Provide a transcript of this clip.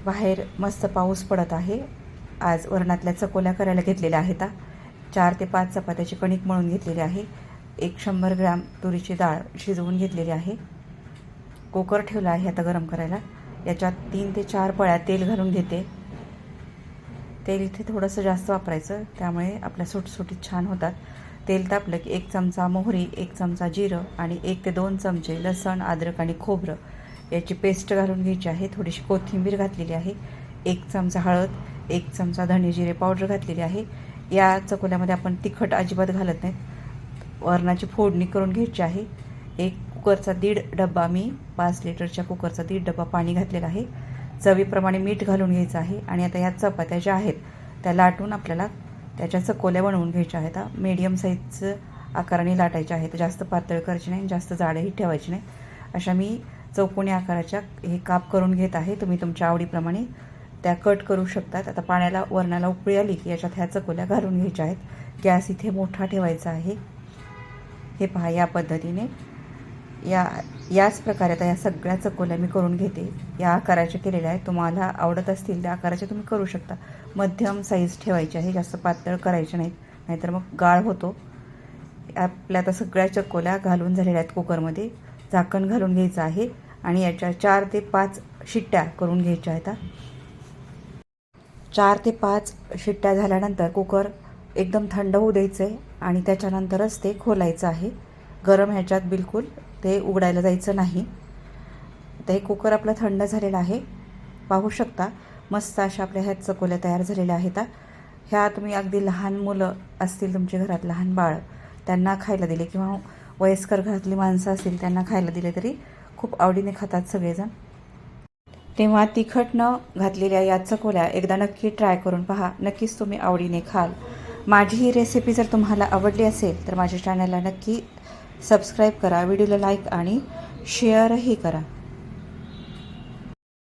बाहेर मस्त पाऊस पडत आहे. आज वरणातल्या चकोल्या करायला घेतलेल्या आहेत. 4 ते 5 चपात्याची कणिक मळून घेतलेली आहे. 100 ग्रॅम तुरीची डाळ शिजवून घेतलेली आहे. कुकर ठेवला आहे आता गरम करायला. याच्यात 3 ते 4 पळ्या तेल घालून घेते. तेल इथे थोडंसं जास्त वापरायचं, त्यामुळे आपल्या सुटसुटीत छान होतात. तेल तापलं की 1 चमचा मोहरी, 1 चमचा जिरं आणि 1 ते 2 चमचे लसण, अद्रक आणि खोबरं याची पेस्ट घालून घ्यायची आहे. थोडीशी कोथिंबीर घातलेली आहे. 1 चमचा हळद, 1 चमचा धणे जिरे पावडर घातलेली आहे. या चकोल्यामध्ये आपण तिखट अजिबात घालत नाहीत. वरणाची फोडणी करून घ्यायची आहे. एक कुकरचा 1.5 डब्बा, मी 5 लिटरच्या कुकरचा 1.5 डब्बा पाणी घातलेलं आहे. चवीप्रमाणे मीठ घालून घ्यायचं आहे. आणि आता ह्या चपात्या ज्या आहेत त्या लाटून आपल्याला त्याच्या चकोल्या बनवून घ्यायच्या आहेत. मीडियम साईजचं आकाराने लाटायच्या आहेत. जास्त पातळ करायची नाही, जास्त जाडही ठेवायची नाही. अशा मी चौकोनी आकाराच्या हे काप करून घेत आहे. तुम्ही तुमच्या आवडीप्रमाणे त्या कट करू शकतात. आता पाण्याला वरणाला उकळी आली की याच्यात ह्या चकोल्या घालून घ्यायच्या आहेत. गॅस इथे मोठा ठेवायचा आहे. हे पहा, या पद्धतीने याच प्रकारे आता या सगळ्या चकोल्या मी करून घेते. या आकाराच्या केलेल्या आहेत. तुम्हाला आवडत असतील त्या आकाराच्या तुम्ही करू शकता. मध्यम साईज ठेवायची आहे, जास्त पातळ करायचे नाहीत, नाहीतर मग गाळ होतो. आपल्या आता सगळ्या चकोल्या घालून झालेल्या आहेत. कुकरमध्ये झाकण घालून घ्यायचं आहे आणि याच्या 4 ते 5 शिट्ट्या करून घ्यायच्या आहेत. 4 ते 5 शिट्ट्या झाल्यानंतर कुकर एकदम थंड होऊ द्यायचं आहे आणि त्याच्यानंतरच ते खोलायचं आहे. गरम ह्याच्यात बिलकुल ते उघडायला जायचं नाही. तर हे कुकर आपलं थंड झालेलं आहे. पाहू शकता मस्त अशा आपल्या ह्या चकोल्या तयार झालेल्या आहेत. ह्या तुम्ही अगदी लहान मुलं असतील तुमच्या घरात, लहान बाळ, त्यांना खायला दिले किंवा वयस्कर घरातली माणसं असतील त्यांना खायला दिले तरी खूप आवडीने खातात सगळेजण. तेव्हा तिखट न घातलेल्या या चकोल्या एकदा नक्की ट्राय करून पहा. नक्कीच तुम्ही आवडीने खाल. माझी ही रेसिपी जर तुम्हाला आवडली असेल तर माझ्या चॅनलला नक्की सबस्क्राईब करा, व्हिडिओला लाईक आणि शेअरही करा.